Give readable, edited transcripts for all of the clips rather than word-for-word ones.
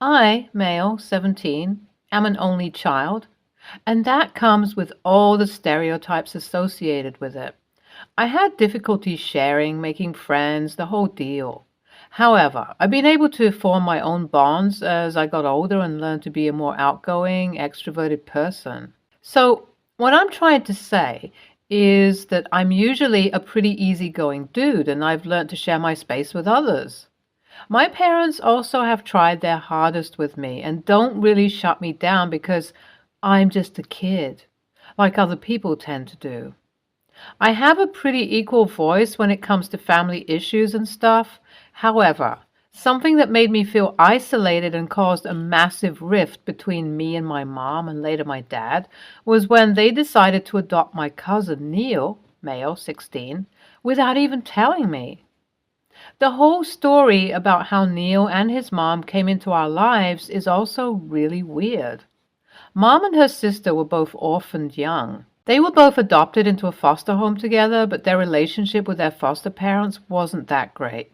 I, male, 17, am an only child, and that comes with all the stereotypes associated with it. I had difficulty sharing, making friends, the whole deal. However, I've been able to form my own bonds as I got older and learned to be a more outgoing, extroverted person. So, what I'm trying to say is that I'm usually a pretty easygoing dude and I've learned to share my space with others. My parents also have tried their hardest with me and don't really shut me down because I'm just a kid, like other people tend to do. I have a pretty equal voice when it comes to family issues and stuff. However, something that made me feel isolated and caused a massive rift between me and my mom and later my dad was when they decided to adopt my cousin Neil, male, 16, without even telling me. The whole story about how Neil and his mom came into our lives is also really weird. Mom and her sister were both orphaned young. They were both adopted into a foster home together, but their relationship with their foster parents wasn't that great.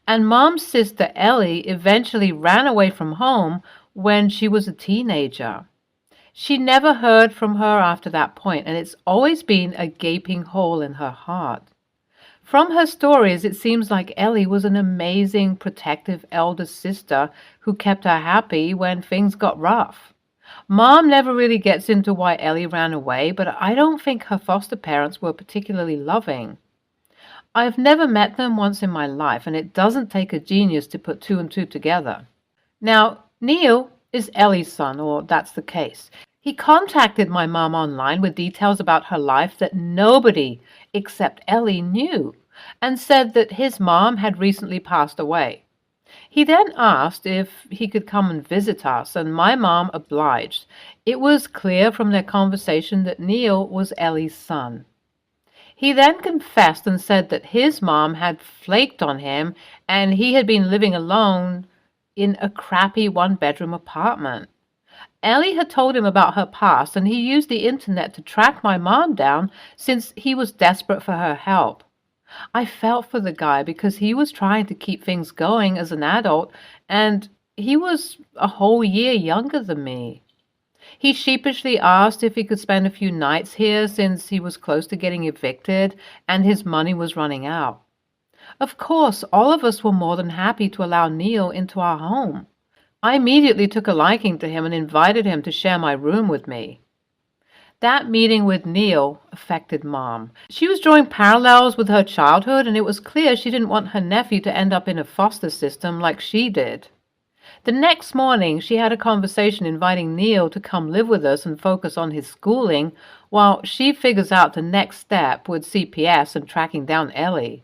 And Mom's sister Ellie eventually ran away from home when she was a teenager. She never heard from her after that point, and it's always been a gaping hole in her heart. From her stories, it seems like Ellie was an amazing, protective elder sister who kept her happy when things got rough. Mom never really gets into why Ellie ran away, but I don't think her foster parents were particularly loving. I've never met them once in my life, and it doesn't take a genius to put two and two together. Now, Neil is Ellie's son, or that's the case. He contacted my mom online with details about her life that nobody except Ellie knew, and said that his mom had recently passed away. He then asked if he could come and visit us, and my mom obliged. It was clear from their conversation that Neil was Ellie's son. He then confessed and said that his mom had flaked on him and he had been living alone in a crappy one-bedroom apartment. Ellie had told him about her past, and he used the internet to track my mom down since he was desperate for her help. I felt for the guy because he was trying to keep things going as an adult, and he was a whole year younger than me. He sheepishly asked if he could spend a few nights here since he was close to getting evicted and his money was running out. Of course, all of us were more than happy to allow Neil into our home. I immediately took a liking to him and invited him to share my room with me. That meeting with Neil affected Mom. She was drawing parallels with her childhood, and it was clear she didn't want her nephew to end up in a foster system like she did. The next morning, she had a conversation inviting Neil to come live with us and focus on his schooling, while she figures out the next step with CPS and tracking down Ellie.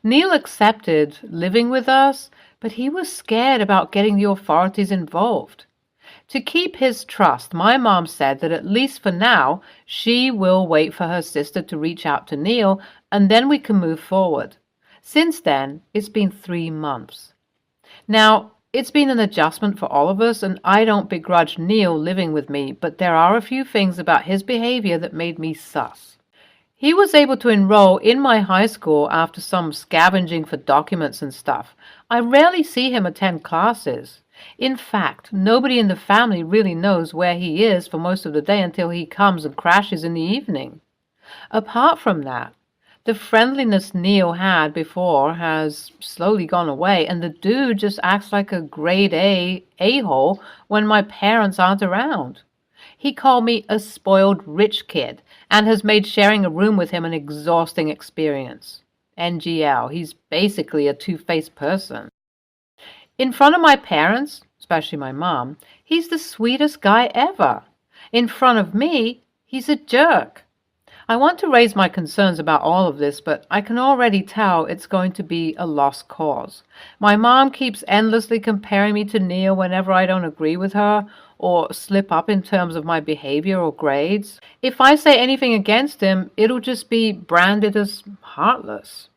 Neil accepted living with us, but he was scared about getting the authorities involved. To keep his trust, my mom said that at least for now, she will wait for her sister to reach out to Neil, and then we can move forward. Since then, it's been 3 months. Now, it's been an adjustment for all of us, and I don't begrudge Neil living with me, but there are a few things about his behavior that made me sus. He was able to enroll in my high school after some scavenging for documents and stuff. I rarely see him attend classes. In fact, nobody in the family really knows where he is for most of the day until he comes and crashes in the evening. Apart from that, the friendliness Neil had before has slowly gone away, and the dude just acts like a grade A-hole when my parents aren't around. He called me a spoiled rich kid and has made sharing a room with him an exhausting experience. NGL, he's basically a two-faced person. In front of my parents, especially my mom, he's the sweetest guy ever. In front of me, he's a jerk. I want to raise my concerns about all of this, but I can already tell it's going to be a lost cause. My mom keeps endlessly comparing me to Neil whenever I don't agree with her or slip up in terms of my behavior or grades. If I say anything against him, it'll just be branded as heartless.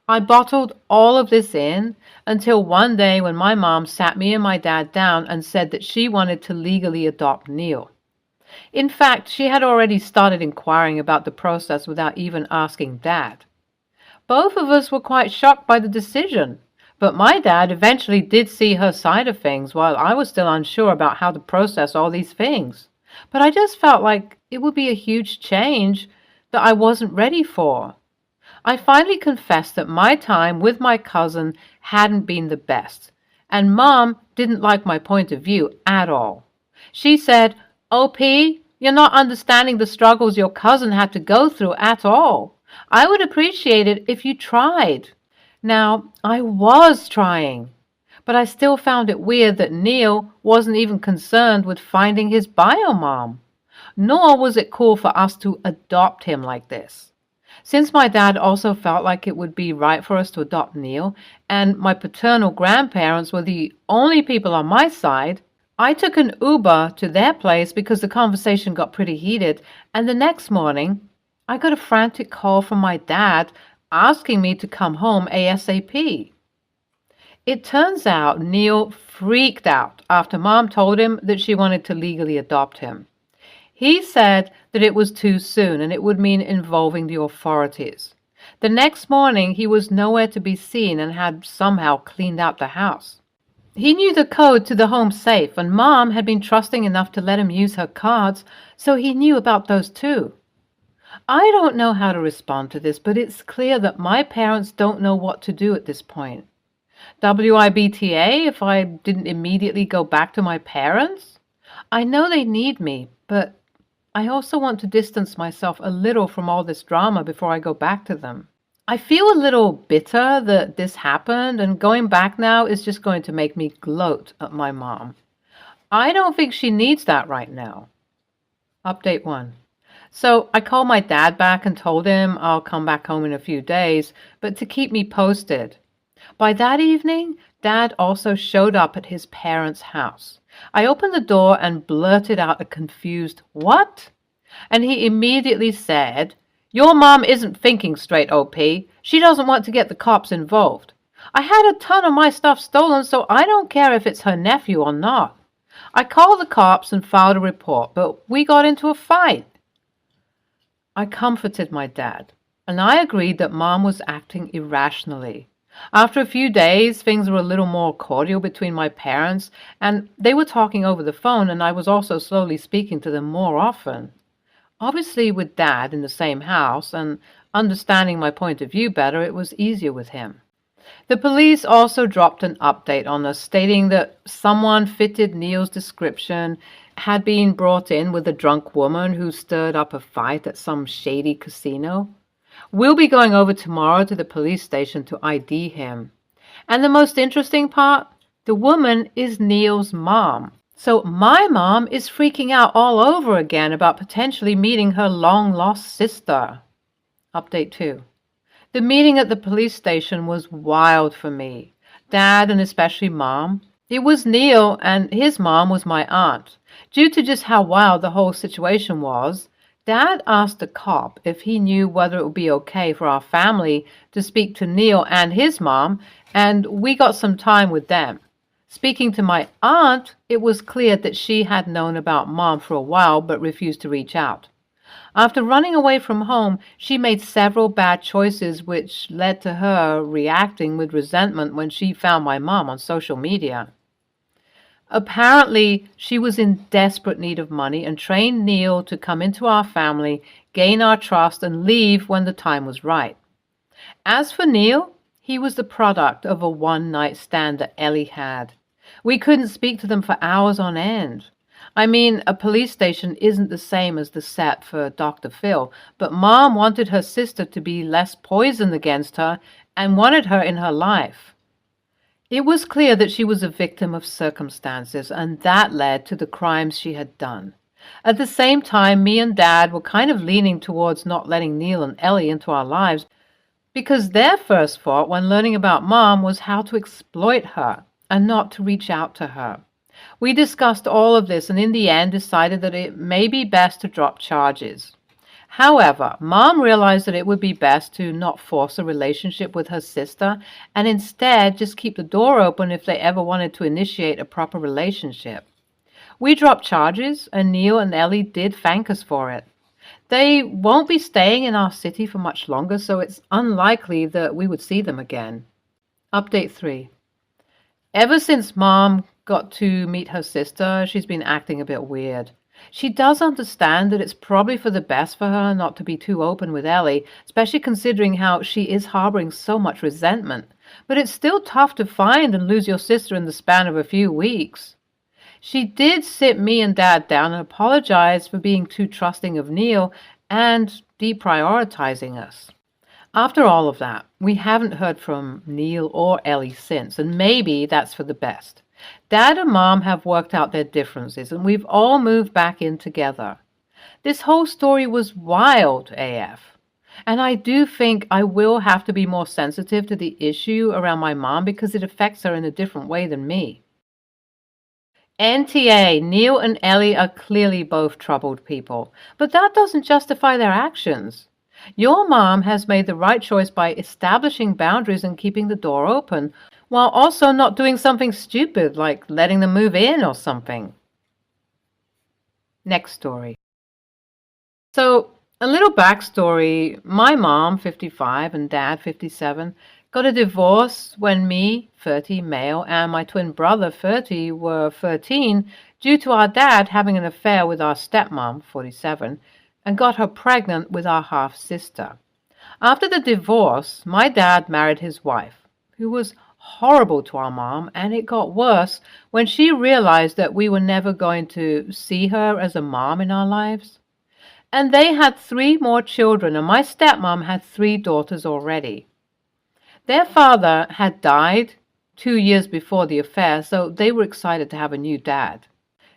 I bottled all of this in until one day when my mom sat me and my dad down and said that she wanted to legally adopt Neil. In fact, she had already started inquiring about the process without even asking Dad. Both of us were quite shocked by the decision, But my dad eventually did see her side of things while I was still unsure about how to process all these things. But I just felt like it would be a huge change that I wasn't ready for. I finally confessed that my time with my cousin hadn't been the best, and Mom didn't like my point of view at all. She said, "OP, you're not understanding the struggles your cousin had to go through at all. I would appreciate it if you tried." Now, I was trying, but I still found it weird that Neil wasn't even concerned with finding his bio mom, nor was it cool for us to adopt him like this. Since my dad also felt like it would be right for us to adopt Neil, and my paternal grandparents were the only people on my side, I took an Uber to their place because the conversation got pretty heated, and the next morning, I got a frantic call from my dad asking me to come home ASAP. It turns out Neil freaked out after Mom told him that she wanted to legally adopt him. He said that it was too soon and it would mean involving the authorities. The next morning, he was nowhere to be seen and had somehow cleaned out the house. He knew the code to the home safe, and Mom had been trusting enough to let him use her cards, so he knew about those too. I don't know how to respond to this, but it's clear that my parents don't know what to do at this point. WIBTA if I didn't immediately go back to my parents? I know they need me, but I also want to distance myself a little from all this drama before I go back to them. I feel a little bitter that this happened, and going back now is just going to make me gloat at my mom. I don't think she needs that right now. Update 1. So I called my dad back and told him I'll come back home in a few days, but to keep me posted. By that evening, Dad also showed up at his parents' house. I opened the door and blurted out a confused, "What?" And he immediately said, "Your mom isn't thinking straight, OP. She doesn't want to get the cops involved. I had a ton of my stuff stolen, so I don't care if it's her nephew or not. I called the cops and filed a report, but we got into a fight." I comforted my dad, and I agreed that Mom was acting irrationally. After a few days, things were a little more cordial between my parents, and they were talking over the phone, and I was also slowly speaking to them more often. Obviously, with Dad in the same house and understanding my point of view better, it was easier with him. The police also dropped an update on us, stating that someone fitted Neil's description had been brought in with a drunk woman who stirred up a fight at some shady casino. We'll be going over tomorrow to the police station to ID him. And the most interesting part, the woman is Neil's mom. So my mom is freaking out all over again about potentially meeting her long-lost sister. Update 2. The meeting at the police station was wild for me. Dad and especially Mom. It was Neil, and his mom was my aunt. Due to just how wild the whole situation was, Dad asked the cop if he knew whether it would be okay for our family to speak to Neil and his mom, and we got some time with them. Speaking to my aunt, it was clear that she had known about Mom for a while but refused to reach out. After running away from home, she made several bad choices which led to her reacting with resentment when she found my mom on social media. Apparently, she was in desperate need of money and trained Neil to come into our family, gain our trust, and leave when the time was right. As for Neil, he was the product of a one-night stand that Ellie had. We couldn't speak to them for hours on end. I mean, a police station isn't the same as the set for Dr. Phil, but Mom wanted her sister to be less poisoned against her and wanted her in her life. It was clear that she was a victim of circumstances, and that led to the crimes she had done. At the same time, me and Dad were kind of leaning towards not letting Neil and Ellie into our lives because their first thought when learning about Mom was how to exploit her and not to reach out to her. We discussed all of this and in the end decided that it may be best to drop charges. However, Mom realized that it would be best to not force a relationship with her sister and instead just keep the door open if they ever wanted to initiate a proper relationship. We dropped charges, and Neil and Ellie did thank us for it. They won't be staying in our city for much longer, so it's unlikely that we would see them again. Update 3. Ever since Mom got to meet her sister, she's been acting a bit weird. She does understand that it's probably for the best for her not to be too open with Ellie, especially considering how she is harboring so much resentment. But it's still tough to find and lose your sister in the span of a few weeks. She did sit me and Dad down and apologize for being too trusting of Neil and deprioritizing us. After all of that, we haven't heard from Neil or Ellie since, and maybe that's for the best. Dad and Mom have worked out their differences, and we've all moved back in together. This whole story was wild AF. And I do think I will have to be more sensitive to the issue around my mom because it affects her in a different way than me. NTA, Neil and Ellie are clearly both troubled people, but that doesn't justify their actions. Your mom has made the right choice by establishing boundaries and keeping the door open, while also not doing something stupid like letting them move in or something. Next story. So, a little backstory. My mom, 55, and Dad, 57, got a divorce when me, 30, male, and my twin brother, 30, were 13 due to our dad having an affair with our stepmom, 47, and got her pregnant with our half-sister. After the divorce, my dad married his wife, who was horrible to our mom, and it got worse when she realized that we were never going to see her as a mom in our lives. And they had 3 more children, and my stepmom had 3 daughters already. Their father had died 2 years before the affair, so they were excited to have a new dad.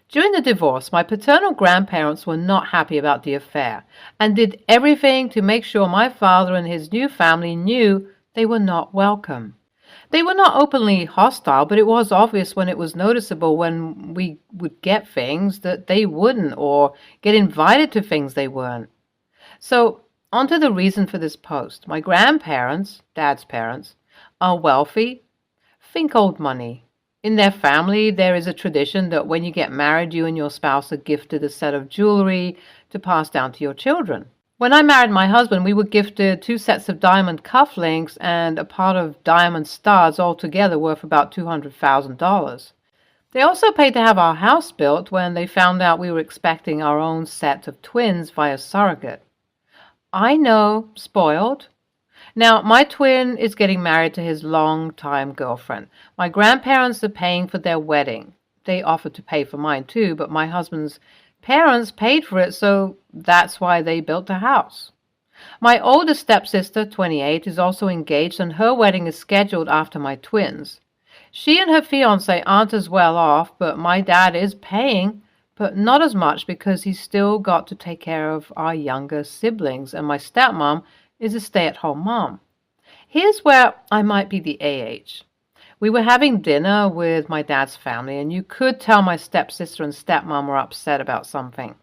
During the divorce, my paternal grandparents were not happy about the affair and did everything to make sure my father and his new family knew they were not welcome. They were not openly hostile, but it was obvious when it was noticeable when we would get things that they wouldn't or get invited to things they weren't. So, on to the reason for this post. My grandparents, Dad's parents, are wealthy. Think old money. In their family, there is a tradition that when you get married, you and your spouse are gifted a set of jewelry to pass down to your children. When I married my husband, we were gifted 2 sets of diamond cufflinks and a pot of diamond studs, altogether worth about $200,000. They also paid to have our house built when they found out we were expecting our own set of twins via surrogate. I know, spoiled. Now, my twin is getting married to his long-time girlfriend. My grandparents are paying for their wedding. They offered to pay for mine too, but my husband's parents paid for it, so that's why they built the house. My oldest stepsister, 28, is also engaged, and her wedding is scheduled after my twins. She and her fiancé aren't as well off, but my dad is paying, but not as much because he's still got to take care of our younger siblings, and my stepmom is a stay-at-home mom. Here's where I might be the AH. We were having dinner with my dad's family, and you could tell my stepsister and stepmom were upset about something.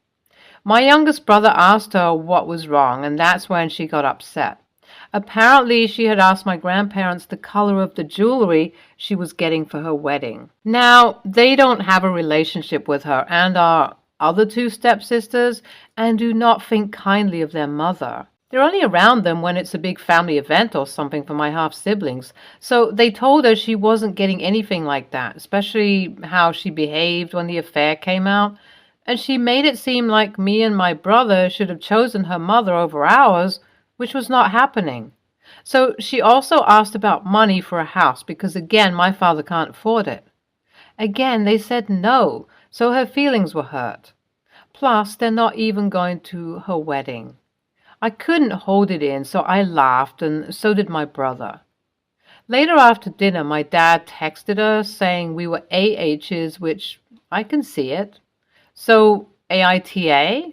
My youngest brother asked her what was wrong, and that's when she got upset. Apparently, she had asked my grandparents the color of the jewelry she was getting for her wedding. Now, they don't have a relationship with her and our other 2 stepsisters, and do not think kindly of their mother. They're only around them when it's a big family event or something for my half-siblings, so they told her she wasn't getting anything like that, especially how she behaved when the affair came out, and she made it seem like me and my brother should have chosen her mother over ours, which was not happening. So she also asked about money for a house because, again, my father can't afford it. Again, they said no, so her feelings were hurt. Plus, they're not even going to her wedding. I couldn't hold it in, so I laughed, and so did my brother. Later after dinner, my dad texted us saying we were AHs, which I can see it. So, AITA?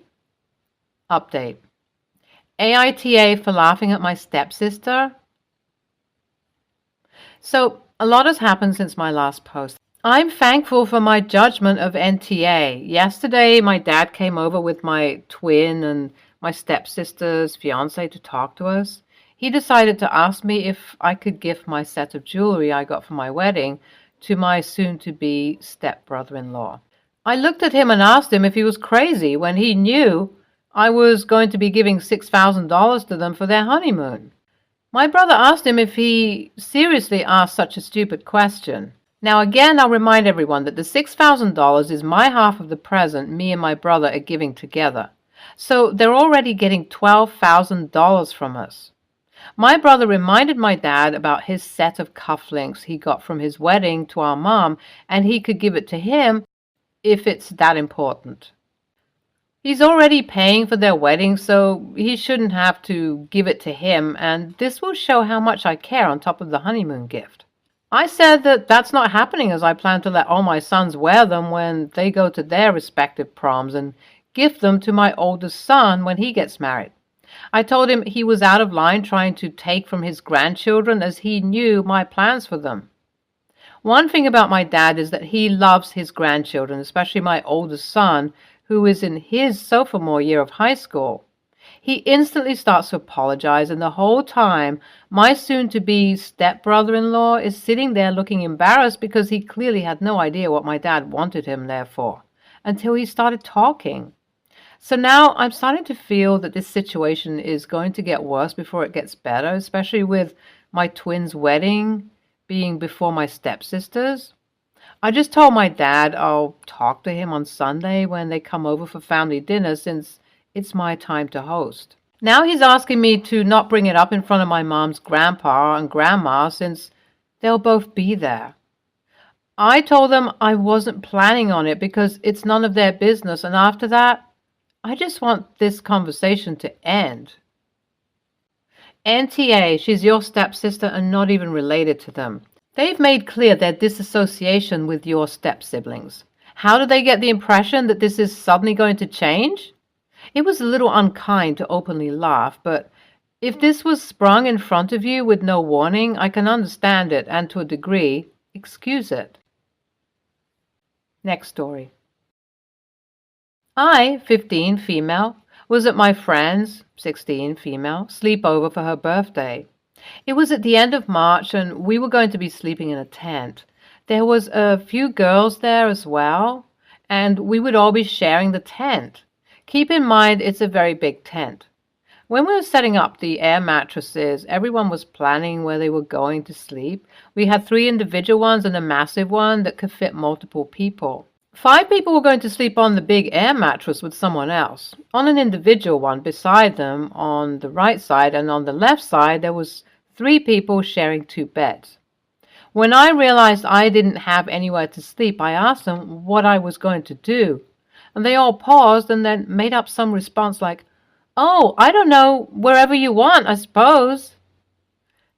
Update. AITA for laughing at my stepsister? So, a lot has happened since my last post. I'm thankful for my judgment of NTA. Yesterday, my dad came over with my twin and my stepsister's fiancé to talk to us. He decided to ask me if I could gift my set of jewelry I got for my wedding to my soon-to-be stepbrother-in-law. I looked at him and asked him if he was crazy when he knew I was going to be giving $6,000 to them for their honeymoon. My brother asked him if he seriously asked such a stupid question. Now again, I'll remind everyone that the $6,000 is my half of the present me and my brother are giving together. So they're already getting $12,000 from us. My brother reminded my dad about his set of cufflinks he got from his wedding to our mom, and he could give it to him if it's that important. He's already paying for their wedding, so he shouldn't have to give it to him, and this will show how much I care on top of the honeymoon gift. I said that that's not happening, as I plan to let all my sons wear them when they go to their respective proms and gift them to my oldest son when he gets married. I told him he was out of line trying to take from his grandchildren, as he knew my plans for them. One thing about my dad is that he loves his grandchildren, especially my oldest son, who is in his sophomore year of high school. He instantly starts to apologize, and the whole time, my soon-to-be stepbrother-in-law is sitting there looking embarrassed because he clearly had no idea what my dad wanted him there for, until he started talking. So now I'm starting to feel that this situation is going to get worse before it gets better, especially with my twins' wedding being before my stepsisters. I just told my dad I'll talk to him on Sunday when they come over for family dinner, since it's my time to host. Now he's asking me to not bring it up in front of my mom's grandpa and grandma, since they'll both be there. I told them I wasn't planning on it because it's none of their business, and after that, I just want this conversation to end. NTA, she's your stepsister and not even related to them. They've made clear their disassociation with your step-siblings. How do they get the impression that this is suddenly going to change? It was a little unkind to openly laugh, but if this was sprung in front of you with no warning, I can understand it and, to a degree, excuse it. Next story. I, 15, female, was at my friend's, 16, female, sleepover for her birthday. It was at the end of March, and we were going to be sleeping in a tent. There was a few girls there as well, and we would all be sharing the tent. Keep in mind, it's a very big tent. When we were setting up the air mattresses, everyone was planning where they were going to sleep. We had 3 individual ones and a massive one that could fit multiple people. 5 people were going to sleep on the big air mattress with someone else. On an individual one beside them, on the right side, and on the left side, there was 3 people sharing 2 beds. When I realized I didn't have anywhere to sleep, I asked them what I was going to do, and they all paused and then made up some response like, "Oh, I don't know, wherever you want, I suppose."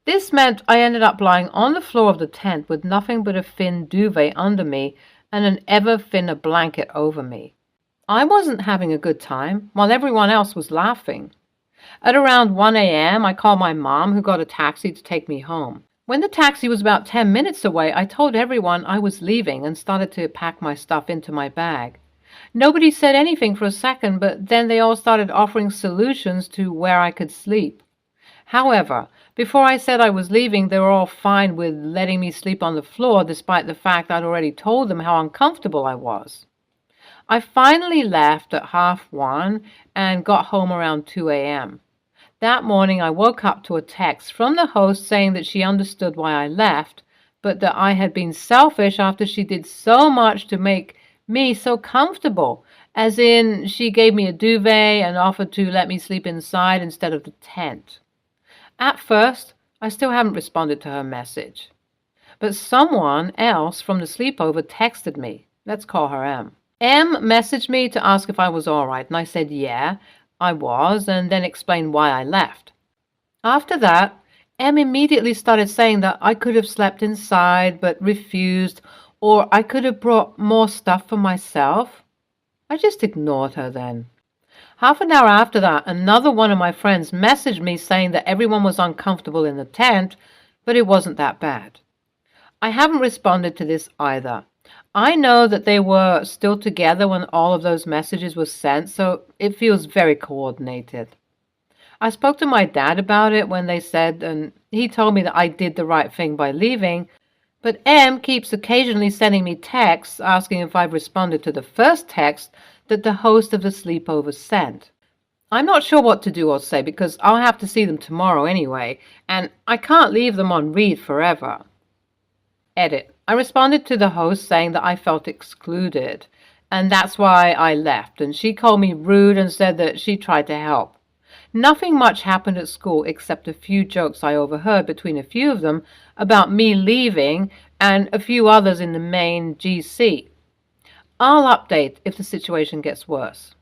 This meant I ended up lying on the floor of the tent with nothing but a thin duvet under me and an ever thinner blanket over me. I wasn't having a good time, while everyone else was laughing. At around 1 a.m., I called my mom, who got a taxi to take me home. When the taxi was about 10 minutes away, I told everyone I was leaving and started to pack my stuff into my bag. Nobody said anything for a second, but then they all started offering solutions to where I could sleep. However, before I said I was leaving, they were all fine with letting me sleep on the floor, despite the fact I'd already told them how uncomfortable I was. I finally left at 1:30 and got home around 2 a.m. That morning I woke up to a text from the host saying that she understood why I left, but that I had been selfish after she did so much to make me so comfortable, as in she gave me a duvet and offered to let me sleep inside instead of the tent. At first, I still haven't responded to her message. But someone else from the sleepover texted me. Let's call her M. M messaged me to ask if I was all right, and I said yeah, I was, and then explained why I left. After that, M immediately started saying that I could have slept inside but refused, or I could have brought more stuff for myself. I just ignored her then. Half an hour after that, another one of my friends messaged me saying that everyone was uncomfortable in the tent, but it wasn't that bad. I haven't responded to this either. I know that they were still together when all of those messages were sent, so it feels very coordinated. I spoke to my dad about it when they said, and he told me that I did the right thing by leaving, but M keeps occasionally sending me texts asking if I've responded to the first text that the host of the sleepover sent. I'm not sure what to do or say because I'll have to see them tomorrow anyway, and I can't leave them on read forever. Edit. I responded to the host saying that I felt excluded, and that's why I left, and she called me rude and said that she tried to help. Nothing much happened at school except a few jokes I overheard between a few of them about me leaving and a few others in the main GC. I'll update if the situation gets worse.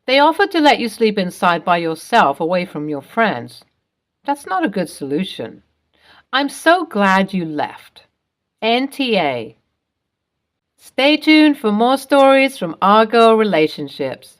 They offered to let you sleep inside by yourself away from your friends. That's not a good solution. I'm so glad you left. NTA. Stay tuned for more stories from our girl relationships.